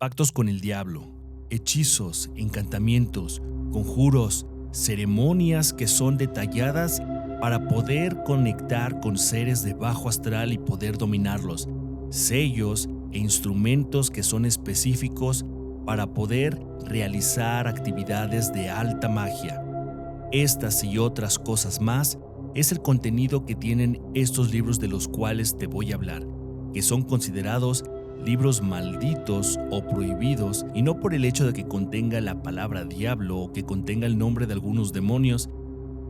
Pactos con el diablo, hechizos, encantamientos, conjuros, ceremonias que son detalladas para poder conectar con seres de bajo astral y poder dominarlos, sellos e instrumentos que son específicos para poder realizar actividades de alta magia. Estas y otras cosas más es el contenido que tienen estos libros de los cuales te voy a hablar, que son considerados libros malditos o prohibidos, y no por el hecho de que contenga la palabra diablo o que contenga el nombre de algunos demonios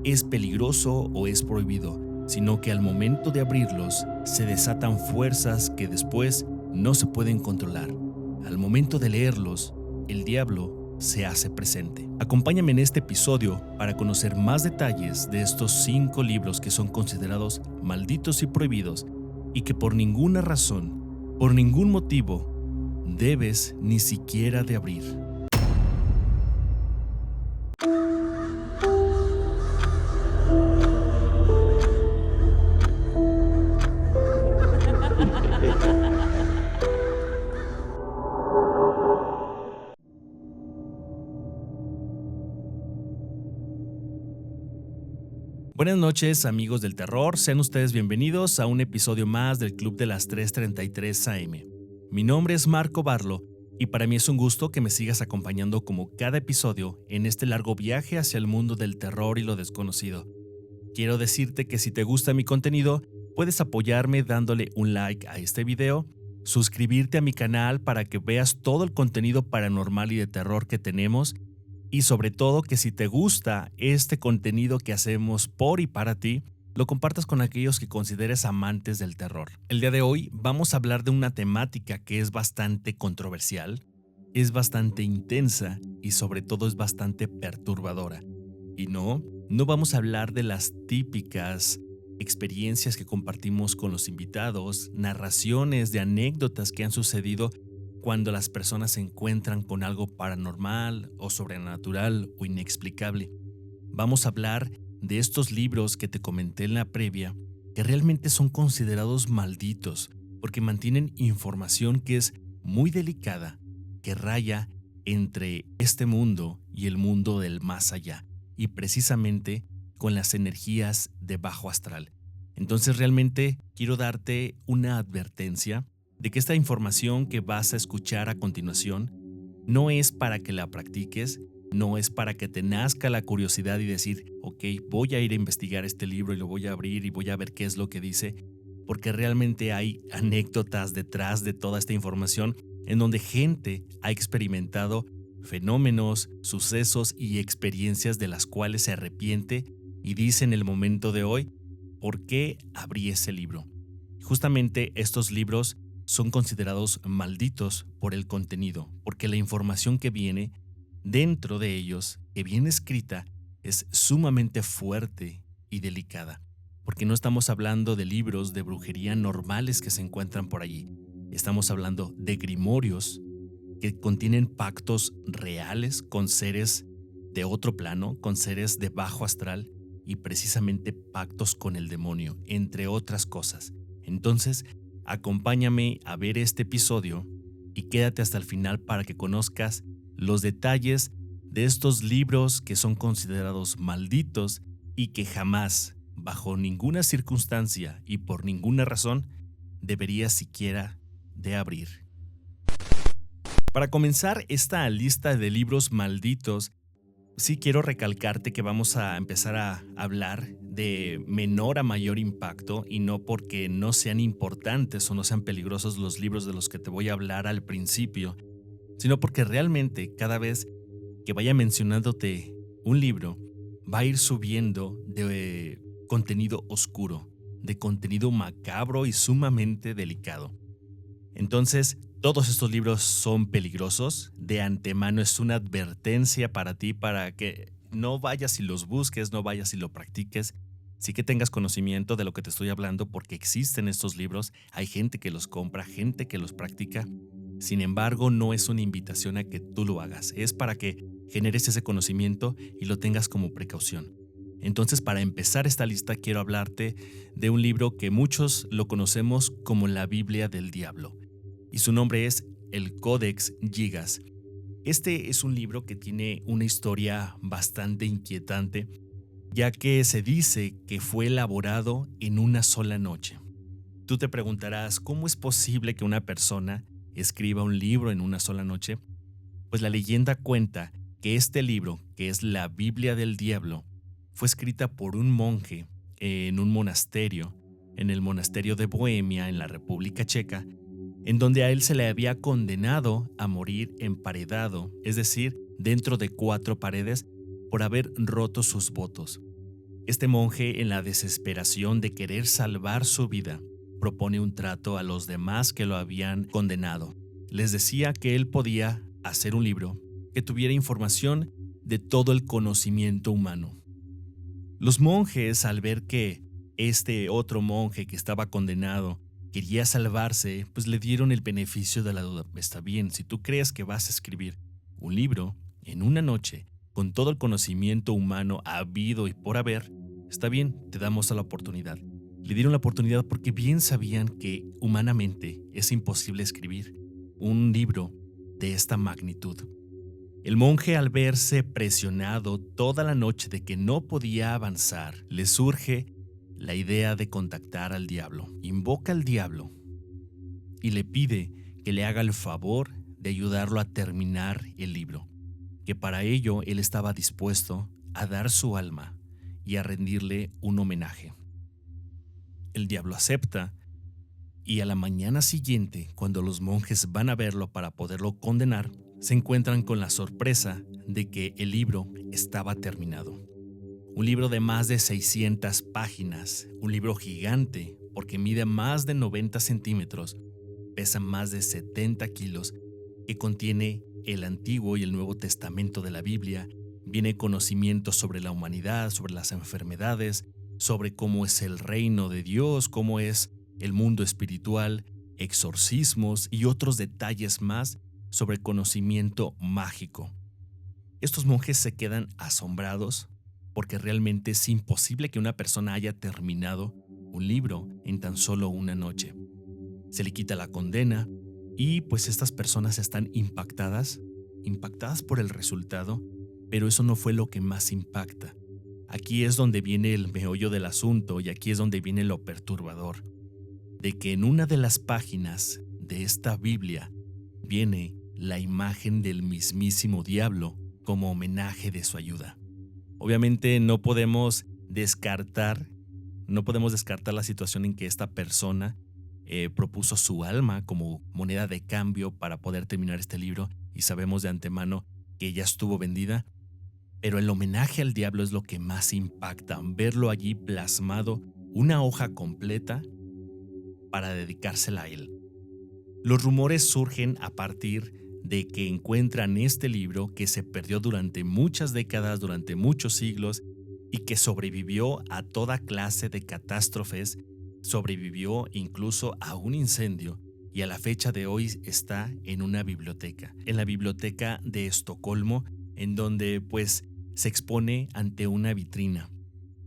es peligroso o es prohibido, sino que al momento de abrirlos se desatan fuerzas que después no se pueden controlar. Al momento de leerlos, el diablo se hace presente. Acompáñame en este episodio para conocer más detalles de estos 5 libros que son considerados malditos y prohibidos y que por ninguna razón, por ningún motivo, debes ni siquiera de abrir. Buenas noches, amigos del terror. Sean ustedes bienvenidos a un episodio más del Club de las 3:33 AM. Mi nombre es Marco Barlo y para mí es un gusto que me sigas acompañando como cada episodio en este largo viaje hacia el mundo del terror y lo desconocido. Quiero decirte que si te gusta mi contenido, puedes apoyarme dándole un like a este video, suscribirte a mi canal para que veas todo el contenido paranormal y de terror que tenemos. Y sobre todo que si te gusta este contenido que hacemos por y para ti, lo compartas con aquellos que consideres amantes del terror. El día de hoy vamos a hablar de una temática que es bastante controversial, es bastante intensa y sobre todo es bastante perturbadora. Y no vamos a hablar de las típicas experiencias que compartimos con los invitados, narraciones de anécdotas que han sucedido cuando las personas se encuentran con algo paranormal o sobrenatural o inexplicable. Vamos a hablar de estos libros que te comenté en la previa, que realmente son considerados malditos porque mantienen información que es muy delicada, que raya entre este mundo y el mundo del más allá, y precisamente con las energías de bajo astral. Entonces realmente quiero darte una advertencia de que esta información que vas a escuchar a continuación no es para que la practiques, no es para que te nazca la curiosidad y decir, ok, voy a ir a investigar este libro y lo voy a abrir y voy a ver qué es lo que dice, porque realmente hay anécdotas detrás de toda esta información en donde gente ha experimentado fenómenos, sucesos y experiencias de las cuales se arrepiente y dice en el momento de hoy, ¿por qué abrí ese libro? Justamente estos libros son considerados malditos por el contenido, porque la información que viene dentro de ellos, que viene escrita, es sumamente fuerte y delicada, porque no estamos hablando de libros de brujería normales que se encuentran por allí. Estamos hablando de grimorios que contienen pactos reales con seres de otro plano, con seres de bajo astral y precisamente pactos con el demonio, entre otras cosas. Entonces, acompáñame a ver este episodio y quédate hasta el final para que conozcas los detalles de estos libros que son considerados malditos y que jamás, bajo ninguna circunstancia y por ninguna razón, deberías siquiera de abrir. Para comenzar esta lista de libros malditos, sí quiero recalcarte que vamos a empezar a hablar de menor a mayor impacto y no porque no sean importantes o no sean peligrosos los libros de los que te voy a hablar al principio, sino porque realmente cada vez que vaya mencionándote un libro va a ir subiendo de contenido oscuro, de contenido macabro y sumamente delicado. Entonces, todos estos libros son peligrosos. De antemano es una advertencia para ti, para que no vayas y los busques, no vayas y lo practiques. Sí que tengas conocimiento de lo que te estoy hablando porque existen estos libros, hay gente que los compra, gente que los practica. Sin embargo, no es una invitación a que tú lo hagas, es para que generes ese conocimiento y lo tengas como precaución. Entonces, para empezar esta lista, quiero hablarte de un libro que muchos lo conocemos como la Biblia del Diablo. Y su nombre es el Codex Gigas. Este es un libro que tiene una historia bastante inquietante, ya que se dice que fue elaborado en una sola noche. Tú te preguntarás, ¿cómo es posible que una persona escriba un libro en una sola noche? Pues la leyenda cuenta que este libro, que es la Biblia del Diablo, fue escrita por un monje en un monasterio, en el monasterio de Bohemia, en la República Checa, en donde a él se le había condenado a morir emparedado, es decir, dentro de 4 paredes, por haber roto sus votos. Este monje, en la desesperación de querer salvar su vida, propone un trato a los demás que lo habían condenado. Les decía que él podía hacer un libro que tuviera información de todo el conocimiento humano. Los monjes, al ver que este otro monje que estaba condenado quería salvarse, pues le dieron el beneficio de la duda. Está bien, si tú crees que vas a escribir un libro en una noche con todo el conocimiento humano habido y por haber, está bien, te damos la oportunidad. Le dieron la oportunidad porque bien sabían que humanamente es imposible escribir un libro de esta magnitud. El monje, al verse presionado toda la noche de que no podía avanzar, le surge la idea de contactar al diablo. Invoca al diablo y le pide que le haga el favor de ayudarlo a terminar el libro, que para ello él estaba dispuesto a dar su alma y a rendirle un homenaje. El diablo acepta y a la mañana siguiente, cuando los monjes van a verlo para poderlo condenar, se encuentran con la sorpresa de que el libro estaba terminado. Un libro de más de 600 páginas, un libro gigante porque mide más de 90 centímetros, pesa más de 70 kilos, que contiene el Antiguo y el Nuevo Testamento de la Biblia, viene conocimiento sobre la humanidad, sobre las enfermedades, sobre cómo es el reino de Dios, cómo es el mundo espiritual, exorcismos y otros detalles más sobre conocimiento mágico. Estos monjes se quedan asombrados porque realmente es imposible que una persona haya terminado un libro en tan solo una noche. Se le quita la condena y pues estas personas están impactadas por el resultado, pero eso no fue lo que más impacta. Aquí es donde viene el meollo del asunto y aquí es donde viene lo perturbador, de que en una de las páginas de esta Biblia viene la imagen del mismísimo diablo como homenaje de su ayuda. Obviamente no podemos descartar la situación en que esta persona propuso su alma como moneda de cambio para poder terminar este libro y sabemos de antemano que ya estuvo vendida, pero el homenaje al diablo es lo que más impacta, verlo allí plasmado, una hoja completa para dedicársela a él. Los rumores surgen a partir de que encuentran este libro que se perdió durante muchas décadas, durante muchos siglos, y que sobrevivió a toda clase de catástrofes, sobrevivió incluso a un incendio, y a la fecha de hoy está en una biblioteca, en la biblioteca de Estocolmo, en donde pues se expone ante una vitrina.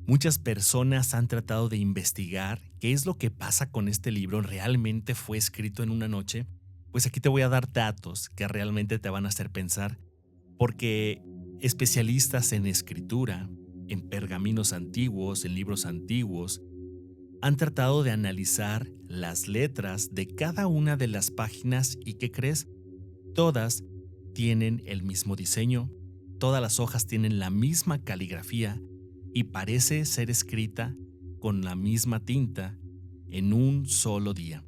Muchas personas han tratado de investigar qué es lo que pasa con este libro. ¿Realmente fue escrito en una noche? Pues aquí te voy a dar datos que realmente te van a hacer pensar, porque especialistas en escritura, en pergaminos antiguos, en libros antiguos, han tratado de analizar las letras de cada una de las páginas y ¿qué crees? Todas tienen el mismo diseño, todas las hojas tienen la misma caligrafía y parece ser escrita con la misma tinta en un solo día.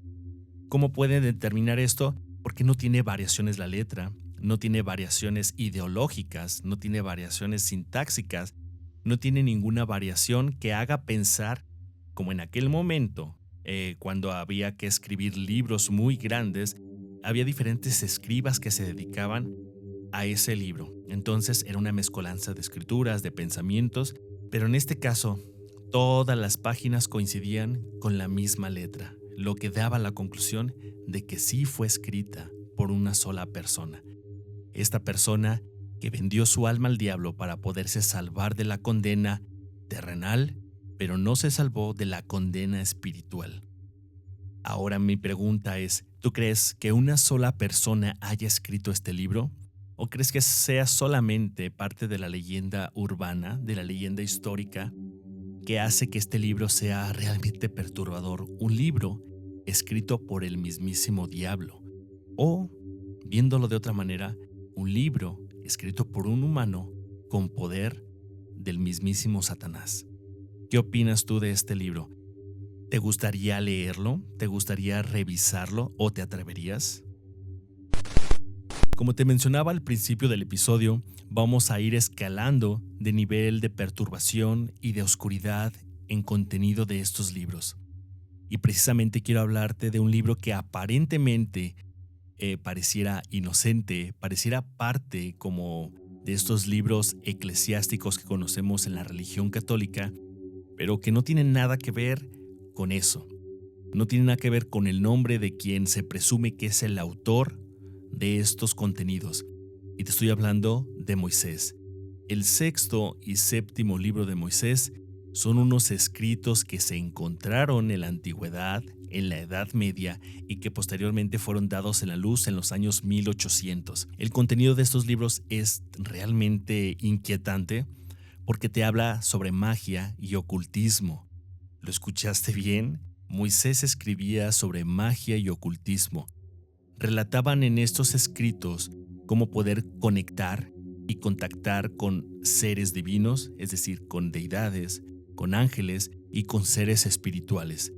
¿Cómo pueden determinar esto? Porque no tiene variaciones la letra, no tiene variaciones ideológicas, no tiene variaciones sintáxicas, no tiene ninguna variación que haga pensar como en aquel momento, cuando había que escribir libros muy grandes, había diferentes escribas que se dedicaban a ese libro. Entonces era una mezcolanza de escrituras, de pensamientos, pero en este caso todas las páginas coincidían con la misma letra, lo que daba la conclusión de que sí fue escrita por una sola persona. Esta persona que vendió su alma al diablo para poderse salvar de la condena terrenal, pero no se salvó de la condena espiritual. Ahora mi pregunta es, ¿Tú crees que una sola persona haya escrito este libro? ¿O crees que sea solamente parte de la leyenda urbana, de la leyenda histórica, que hace que este libro sea realmente perturbador? Un libro escrito por el mismísimo diablo. O, viéndolo de otra manera, un libro escrito por un humano con poder del mismísimo Satanás. ¿Qué opinas tú de este libro? ¿Te gustaría leerlo? ¿Te gustaría revisarlo o te atreverías? Como te mencionaba al principio del episodio, vamos a ir escalando de nivel de perturbación y de oscuridad en contenido de estos libros. Y precisamente quiero hablarte de un libro que aparentemente pareciera inocente, pareciera parte como de estos libros eclesiásticos que conocemos en la religión católica, pero que no tienen nada que ver con eso. No tiene nada que ver con el nombre de quien se presume que es el autor de estos contenidos. Y te estoy hablando de Moisés. El sexto y séptimo libro de Moisés son unos escritos que se encontraron en la antigüedad, en la Edad Media, y que posteriormente fueron dados en la luz en los años 1800. El contenido de estos libros es realmente inquietante porque te habla sobre magia y ocultismo. ¿Lo escuchaste bien? Moisés escribía sobre magia y ocultismo. Relataban en estos escritos cómo poder conectar y contactar con seres divinos, es decir, con deidades, con ángeles y con seres espirituales.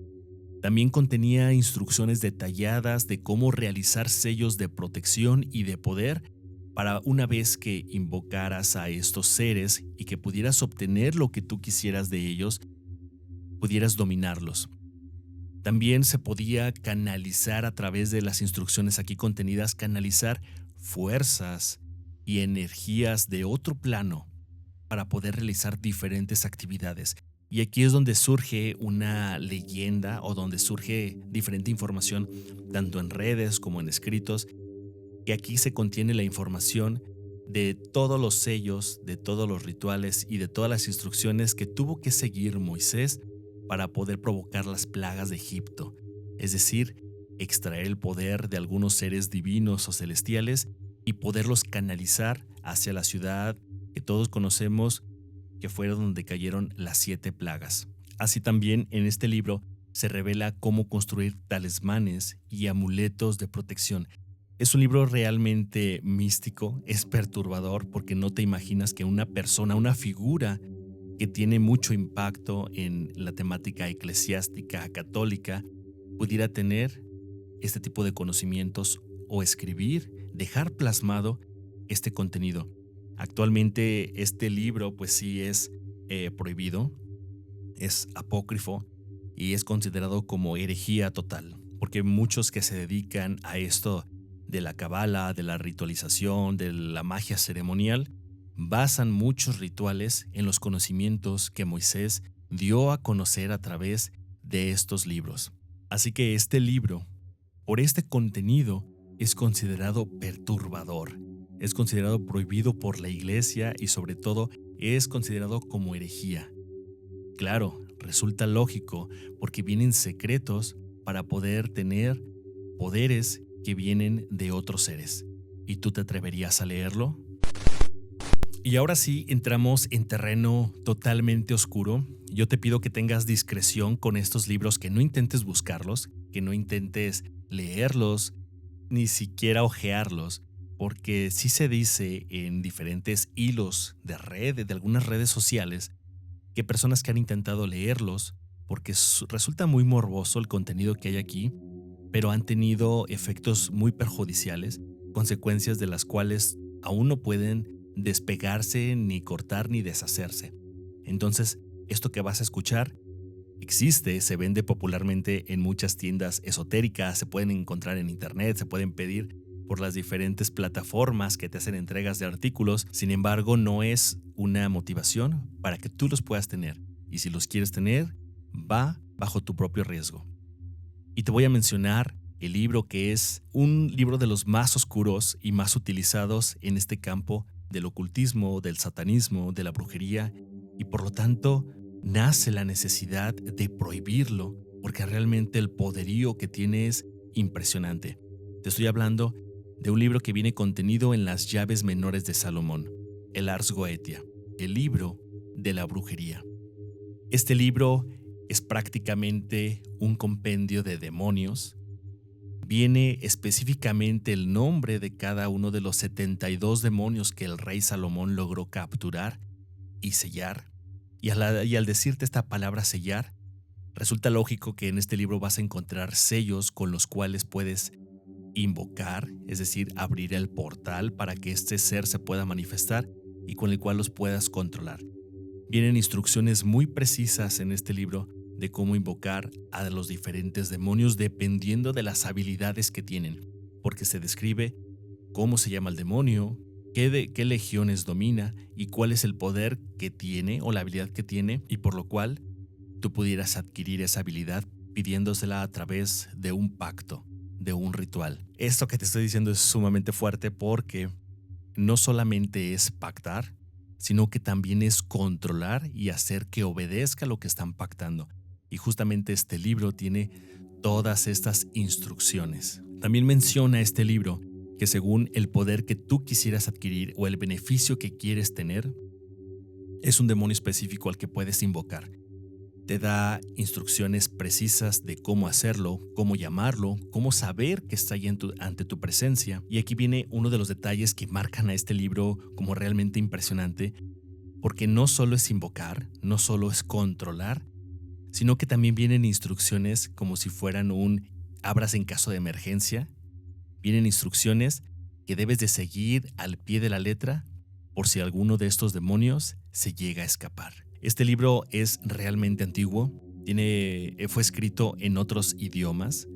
También contenía instrucciones detalladas de cómo realizar sellos de protección y de poder para una vez que invocaras a estos seres y que pudieras obtener lo que tú quisieras de ellos, pudieras dominarlos. También se podía canalizar a través de las instrucciones aquí contenidas, canalizar fuerzas y energías de otro plano para poder realizar diferentes actividades. Y aquí es donde surge una leyenda o donde surge diferente información, tanto en redes como en escritos, que aquí se contiene la información de todos los sellos, de todos los rituales y de todas las instrucciones que tuvo que seguir Moisés para poder provocar las plagas de Egipto, es decir, extraer el poder de algunos seres divinos o celestiales y poderlos canalizar hacia la ciudad que todos conocemos, que fue donde cayeron las 7 plagas. Así también en este libro se revela cómo construir talismanes y amuletos de protección. Es un libro realmente místico, es perturbador porque no te imaginas que una persona, una figura que tiene mucho impacto en la temática eclesiástica católica, pudiera tener este tipo de conocimientos o escribir, dejar plasmado este contenido. Actualmente este libro pues sí es prohibido, es apócrifo y es considerado como herejía total, porque muchos que se dedican a esto de la cabala, de la ritualización, de la magia ceremonial, basan muchos rituales en los conocimientos que Moisés dio a conocer a través de estos libros. Así que este libro, por este contenido, es considerado perturbador, es considerado prohibido por la iglesia y sobre todo es considerado como herejía. Claro, resulta lógico porque vienen secretos para poder tener poderes que vienen de otros seres. ¿Y tú te atreverías a leerlo? Y ahora sí, entramos en terreno totalmente oscuro. Yo te pido que tengas discreción con estos libros, que no intentes buscarlos, que no intentes leerlos, ni siquiera hojearlos, porque sí se dice en diferentes hilos de red, de algunas redes sociales, que personas que han intentado leerlos, porque resulta muy morboso el contenido que hay aquí, pero han tenido efectos muy perjudiciales, consecuencias de las cuales aún no pueden despegarse, ni cortar, ni deshacerse. Entonces, esto que vas a escuchar existe, se vende popularmente en muchas tiendas esotéricas, se pueden encontrar en internet, se pueden pedir por las diferentes plataformas que te hacen entregas de artículos. Sin embargo, no es una motivación para que tú los puedas tener. Y si los quieres tener, va bajo tu propio riesgo. Y te voy a mencionar el libro que es un libro de los más oscuros y más utilizados en este campo del ocultismo, del satanismo, de la brujería, y por lo tanto nace la necesidad de prohibirlo, porque realmente el poderío que tiene es impresionante. Te estoy hablando de un libro que viene contenido en las llaves menores de Salomón, el Ars Goetia, el libro de la brujería. Este libro es prácticamente un compendio de demonios. Viene específicamente el nombre de cada uno de los 72 demonios que el rey Salomón logró capturar y sellar. Y al decirte esta palabra sellar, resulta lógico que en este libro vas a encontrar sellos con los cuales puedes invocar, es decir, abrir el portal para que este ser se pueda manifestar y con el cual los puedas controlar. Vienen instrucciones muy precisas en este libro de cómo invocar a los diferentes demonios dependiendo de las habilidades que tienen, porque se describe cómo se llama el demonio, qué legiones domina y cuál es el poder que tiene o la habilidad que tiene, y por lo cual tú pudieras adquirir esa habilidad pidiéndosela a través de un pacto, de un ritual. Esto que te estoy diciendo es sumamente fuerte porque no solamente es pactar, sino que también es controlar y hacer que obedezca lo que están pactando. Y justamente este libro tiene todas estas instrucciones. También menciona este libro que según el poder que tú quisieras adquirir o el beneficio que quieres tener, es un demonio específico al que puedes invocar. Te da instrucciones precisas de cómo hacerlo, cómo llamarlo, cómo saber que está ahí ante tu presencia. Y aquí viene uno de los detalles que marcan a este libro como realmente impresionante, porque no solo es invocar, no solo es controlar, sino que también vienen instrucciones como si fueran un abras en caso de emergencia. Vienen instrucciones que debes de seguir al pie de la letra por si alguno de estos demonios se llega a escapar. Este libro es realmente antiguo, fue escrito en otros idiomas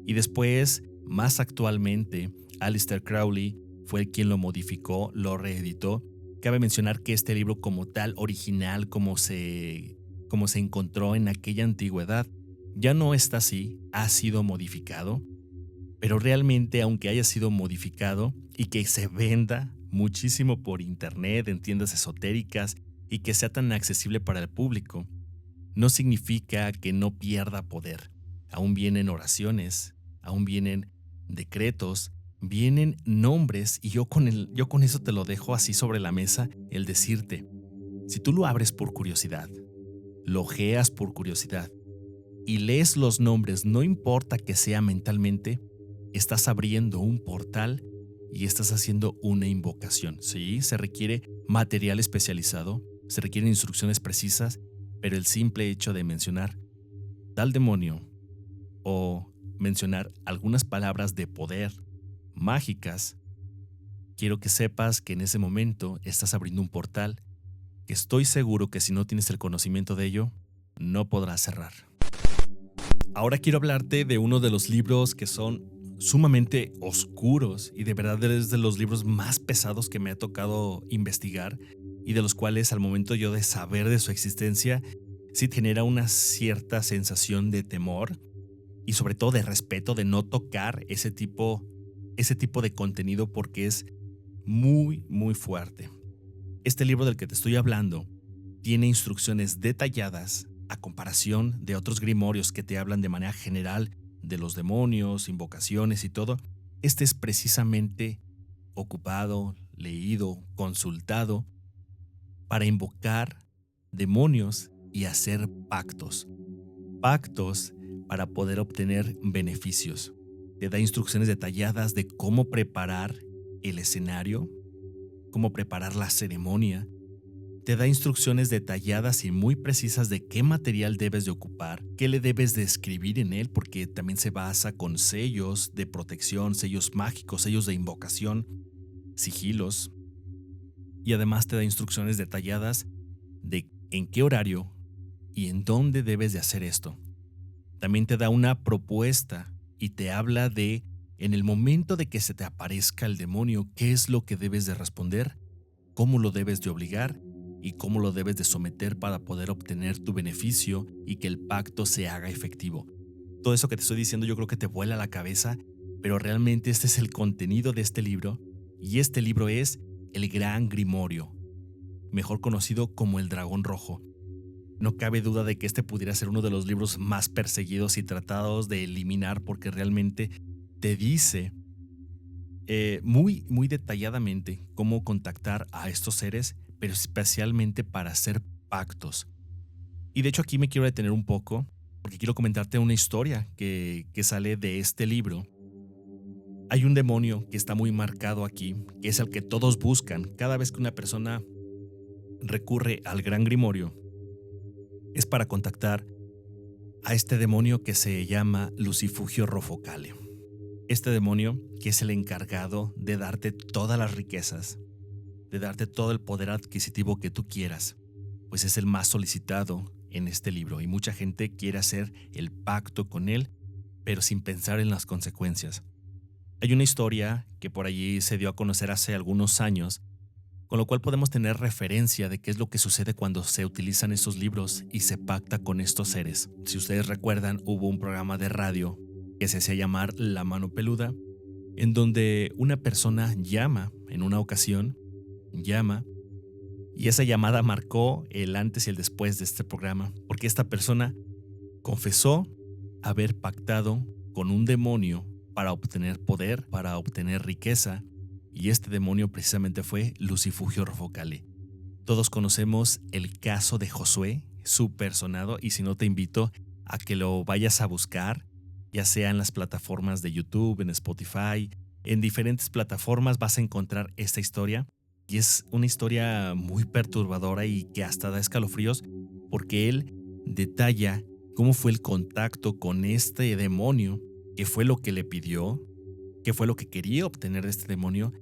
y después, más actualmente, Aleister Crowley fue quien lo modificó, lo reeditó. Cabe mencionar que este libro como tal, original, como se encontró en aquella antigüedad, ya no está así, ha sido modificado, pero realmente aunque haya sido modificado y que se venda muchísimo por internet, en tiendas esotéricas, y que sea tan accesible para el público, no significa que no pierda poder. Aún vienen oraciones, aún vienen decretos, vienen nombres y yo con eso te lo dejo así sobre la mesa, el decirte, si tú lo abres por curiosidad, lo ojeas por curiosidad y lees los nombres, no importa que sea mentalmente, estás abriendo un portal y estás haciendo una invocación. Sí, se requiere material especializado, se requieren instrucciones precisas, pero el simple hecho de mencionar tal demonio o mencionar algunas palabras de poder mágicas, quiero que sepas que en ese momento estás abriendo un portal que estoy seguro que si no tienes el conocimiento de ello, no podrás cerrar. Ahora quiero hablarte de uno de los libros que son sumamente oscuros y de verdad es de los libros más pesados que me ha tocado investigar y de los cuales al momento yo de saber de su existencia sí genera una cierta sensación de temor y sobre todo de respeto, de no tocar ese tipo de contenido porque es muy, muy fuerte. Este libro del que te estoy hablando tiene instrucciones detalladas a comparación de otros grimorios que te hablan de manera general de los demonios, invocaciones y todo. Este es precisamente ocupado, leído, consultado para invocar demonios y hacer pactos. Pactos para poder obtener beneficios. Te da instrucciones detalladas de cómo preparar el escenario, cómo preparar la ceremonia. Te da instrucciones detalladas y muy precisas de qué material debes de ocupar, qué le debes de escribir en él, porque también se basa con sellos de protección, sellos mágicos, sellos de invocación, sigilos. Y además te da instrucciones detalladas de en qué horario y en dónde debes de hacer esto. También te da una propuesta y te habla de, en el momento de que se te aparezca el demonio, qué es lo que debes de responder, cómo lo debes de obligar y cómo lo debes de someter para poder obtener tu beneficio y que el pacto se haga efectivo. Todo eso que te estoy diciendo yo creo que te vuela la cabeza, pero realmente este es el contenido de este libro y este libro es El Gran Grimorio, mejor conocido como El Dragón Rojo. No cabe duda de que este pudiera ser uno de los libros más perseguidos y tratados de eliminar porque realmente te dice muy, muy detalladamente cómo contactar a estos seres, pero especialmente para hacer pactos. Y de hecho aquí me quiero detener un poco porque quiero comentarte una historia que sale de este libro. Hay un demonio que está muy marcado aquí, que es el que todos buscan cada vez que una persona recurre al Gran Grimorio. Es para contactar a este demonio que se llama Lucifugio Rofocale. Este demonio que es el encargado de darte todas las riquezas, de darte todo el poder adquisitivo que tú quieras, pues es el más solicitado en este libro y mucha gente quiere hacer el pacto con él, pero sin pensar en las consecuencias. Hay una historia que por allí se dio a conocer hace algunos años, con lo cual podemos tener referencia de qué es lo que sucede cuando se utilizan estos libros y se pacta con estos seres. Si ustedes recuerdan, hubo un programa de radio que se hacía llamar La Mano Peluda, en donde una persona llama en una ocasión, y esa llamada marcó el antes y el después de este programa, porque esta persona confesó haber pactado con un demonio para obtener poder, para obtener riqueza, y este demonio precisamente fue Lucifugio Rofocale. Todos conocemos el caso de Josué, súper sonado, y si no te invito a que lo vayas a buscar, ya sea en las plataformas de YouTube, en Spotify, en diferentes plataformas vas a encontrar esta historia. Y es una historia muy perturbadora y que hasta da escalofríos porque él detalla cómo fue el contacto con este demonio, qué fue lo que le pidió, qué fue lo que quería obtener de este demonio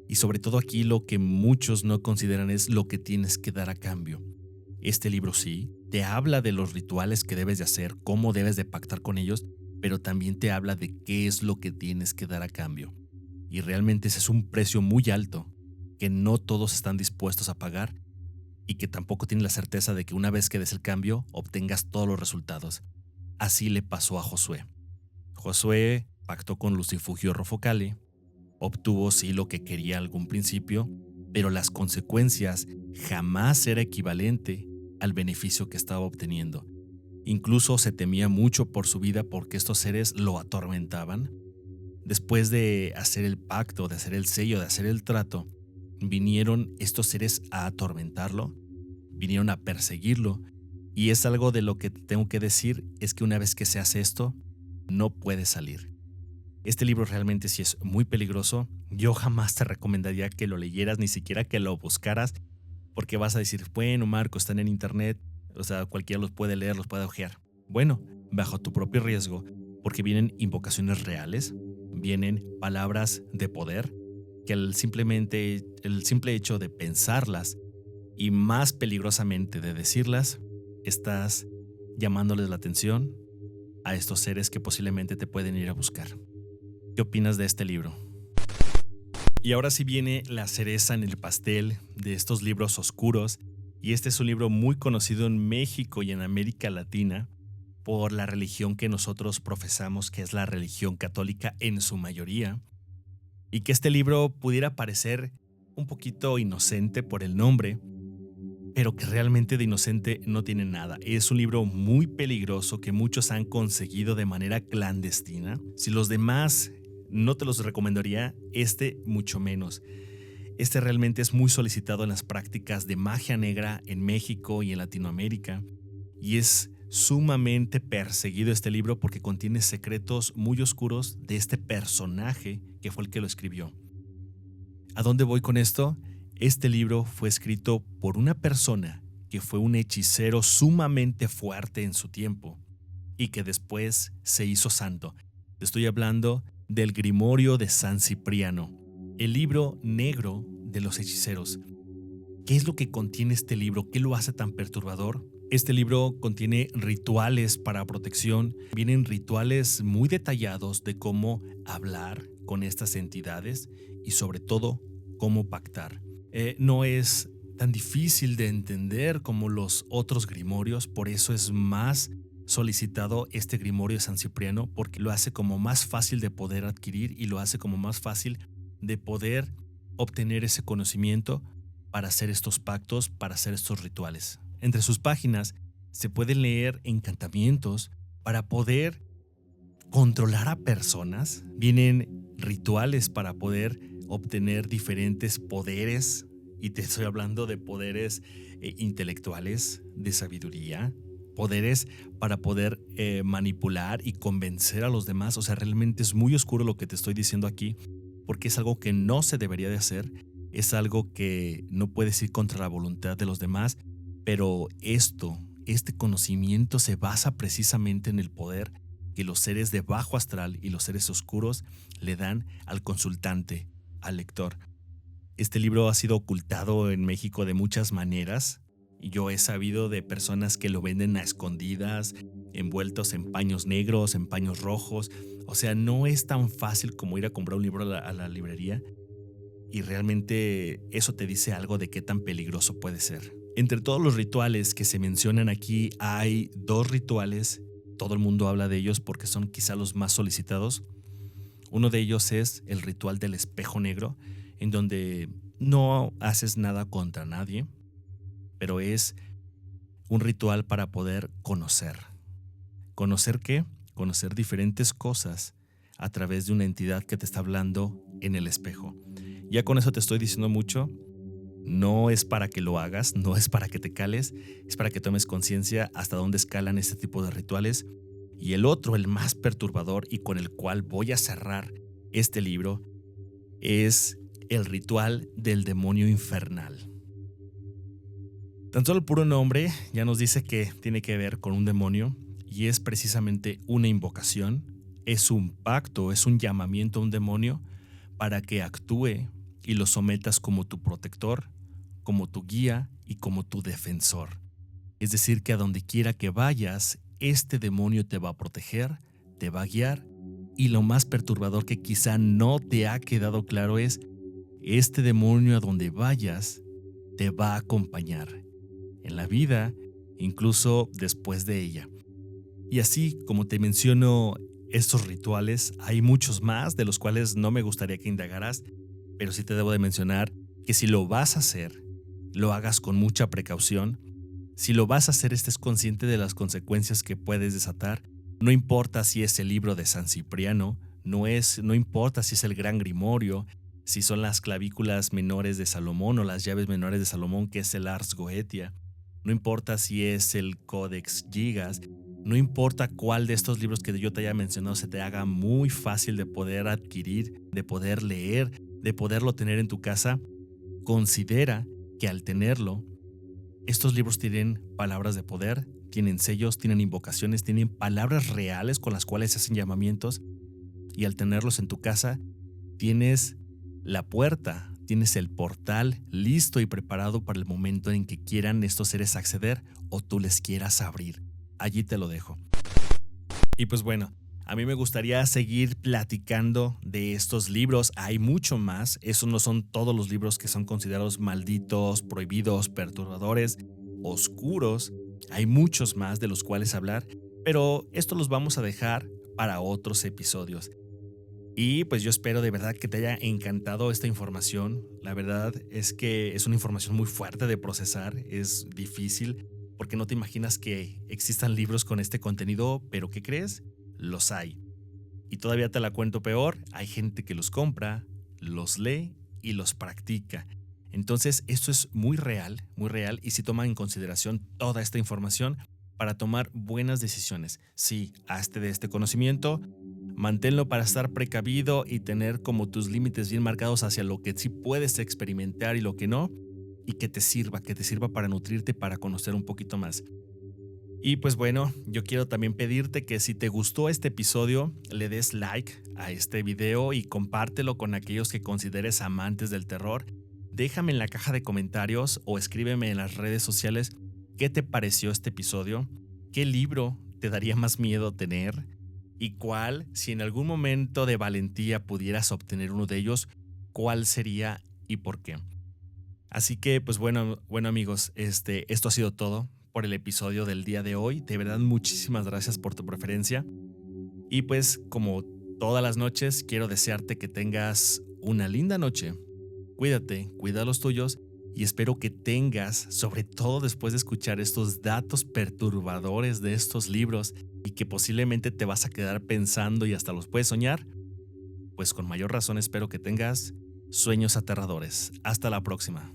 y sobre todo aquí lo que muchos no consideran es lo que tienes que dar a cambio. Este libro sí te habla de los rituales que debes de hacer, cómo debes de pactar con ellos, pero también te habla de qué es lo que tienes que dar a cambio. Y realmente ese es un precio muy alto que no todos están dispuestos a pagar y que tampoco tienen la certeza de que una vez que des el cambio obtengas todos los resultados. Así le pasó a Josué. Josué pactó con Lucifugio Rofocale, obtuvo sí lo que quería al algún principio, pero las consecuencias jamás era equivalente al beneficio que estaba obteniendo. Incluso se temía mucho por su vida porque estos seres lo atormentaban. Después de hacer el pacto, de hacer el sello, de hacer el trato, vinieron estos seres a atormentarlo, vinieron a perseguirlo, y es algo de lo que tengo que decir, es que una vez que se hace esto, no puede salir. Este libro realmente sí es muy peligroso, yo jamás te recomendaría que lo leyeras, ni siquiera que lo buscaras, porque vas a decir, bueno Marco, están en internet, o sea, cualquiera los puede leer, los puede hojear. Bueno, bajo tu propio riesgo, porque vienen invocaciones reales, vienen palabras de poder, que el simple hecho de pensarlas y más peligrosamente de decirlas, estás llamándoles la atención a estos seres que posiblemente te pueden ir a buscar. ¿Qué opinas de este libro? Y ahora sí viene la cereza en el pastel de estos libros oscuros, y este es un libro muy conocido en México y en América Latina por la religión que nosotros profesamos, que es la religión católica en su mayoría. Y que este libro pudiera parecer un poquito inocente por el nombre, pero que realmente de inocente no tiene nada. Es un libro muy peligroso que muchos han conseguido de manera clandestina. Si los demás no te los recomendaría, este mucho menos. Este realmente es muy solicitado en las prácticas de magia negra en México y en Latinoamérica. Y es sumamente perseguido este libro porque contiene secretos muy oscuros de este personaje que fue el que lo escribió. ¿A dónde voy con esto? Este libro fue escrito por una persona que fue un hechicero sumamente fuerte en su tiempo y que después se hizo santo. Te estoy hablando del Grimorio de San Cipriano, el libro negro de los hechiceros. ¿Qué es lo que contiene este libro? ¿Qué lo hace tan perturbador? Este libro contiene rituales para protección, vienen rituales muy detallados de cómo hablar con estas entidades y sobre todo cómo pactar. No es tan difícil de entender como los otros grimorios, por eso es más solicitado este Grimorio de San Cipriano, porque lo hace como más fácil de poder adquirir y lo hace como más fácil de poder obtener ese conocimiento para hacer estos pactos, para hacer estos rituales. Entre sus páginas se pueden leer encantamientos para poder controlar a personas, vienen rituales para poder obtener diferentes poderes, y te estoy hablando de poderes intelectuales, de sabiduría, poderes para poder manipular y convencer a los demás. O sea, realmente es muy oscuro lo que te estoy diciendo aquí, porque es algo que no se debería de hacer, es algo que no puedes ir contra la voluntad de los demás, pero este conocimiento se basa precisamente en el poder que los seres de bajo astral y los seres oscuros le dan al consultante, al lector. Este libro ha sido ocultado en México de muchas maneras. Y yo he sabido de personas que lo venden a escondidas, envueltos en paños negros, en paños rojos. O sea, no es tan fácil como ir a comprar un libro a la librería. Y realmente eso te dice algo de qué tan peligroso puede ser. Entre todos los rituales que se mencionan aquí, hay dos rituales. Todo el mundo habla de ellos porque son quizá los más solicitados. Uno de ellos es el ritual del espejo negro, en donde no haces nada contra nadie, pero es un ritual para poder conocer. ¿Conocer qué? Conocer diferentes cosas a través de una entidad que te está hablando en el espejo. Ya con eso te estoy diciendo mucho. No es para que lo hagas, no es para que te cales, es para que tomes conciencia hasta dónde escalan este tipo de rituales. Y el otro, el más perturbador y con el cual voy a cerrar este libro, es el ritual del demonio infernal. Tan solo el puro nombre ya nos dice que tiene que ver con un demonio, y es precisamente una invocación, es un pacto, es un llamamiento a un demonio para que actúe y lo sometas como tu protector, como tu guía y como tu defensor. Es decir, que a donde quiera que vayas, este demonio te va a proteger, te va a guiar, y lo más perturbador que quizá no te ha quedado claro es, este demonio a donde vayas te va a acompañar en la vida, incluso después de ella. Y así como te menciono estos rituales, hay muchos más de los cuales no me gustaría que indagaras, pero sí te debo de mencionar que si lo vas a hacer, lo hagas con mucha precaución. Si lo vas a hacer, estés consciente de las consecuencias que puedes desatar. No importa si es el libro de San Cipriano, no importa si es el Gran Grimorio, si son las clavículas menores de Salomón o las llaves menores de Salomón, que es el Ars Goetia. No importa si es el Codex Gigas. No importa cuál de estos libros que yo te haya mencionado se te haga muy fácil de poder adquirir, de poder leer, de poderlo tener en tu casa. Considera que al tenerlo, estos libros tienen palabras de poder, tienen sellos, tienen invocaciones, tienen palabras reales con las cuales se hacen llamamientos, y al tenerlos en tu casa, tienes la puerta, tienes el portal listo y preparado para el momento en que quieran estos seres acceder o tú les quieras abrir. Allí te lo dejo. Y pues bueno, a mí me gustaría seguir platicando de estos libros. Hay mucho más. Esos no son todos los libros que son considerados malditos, prohibidos, perturbadores, oscuros. Hay muchos más de los cuales hablar, pero esto los vamos a dejar para otros episodios. Y pues yo espero de verdad que te haya encantado esta información. La verdad es que es una información muy fuerte de procesar, es difícil porque no te imaginas que existan libros con este contenido, pero ¿qué crees? Los hay. Y todavía te la cuento peor, hay gente que los compra, los lee y los practica. Entonces esto es muy real, y si toma en consideración toda esta información para tomar buenas decisiones. Sí, hazte de este conocimiento, manténlo para estar precavido y tener como tus límites bien marcados hacia lo que sí puedes experimentar y lo que no, y que te sirva para nutrirte, para conocer un poquito más. Y pues bueno, yo quiero también pedirte que si te gustó este episodio, le des like a este video y compártelo con aquellos que consideres amantes del terror. Déjame en la caja de comentarios o escríbeme en las redes sociales qué te pareció este episodio, qué libro te daría más miedo tener y cuál, si en algún momento de valentía pudieras obtener uno de ellos, cuál sería y por qué. Así que pues bueno amigos, esto ha sido todo por el episodio del día de hoy. De verdad, muchísimas gracias por tu preferencia. Y pues como todas las noches, quiero desearte que tengas una linda noche. Cuídate, cuida a los tuyos y espero que tengas, sobre todo después de escuchar estos datos perturbadores de estos libros, y que posiblemente te vas a quedar pensando y hasta los puedes soñar, pues con mayor razón espero que tengas sueños aterradores. Hasta la próxima.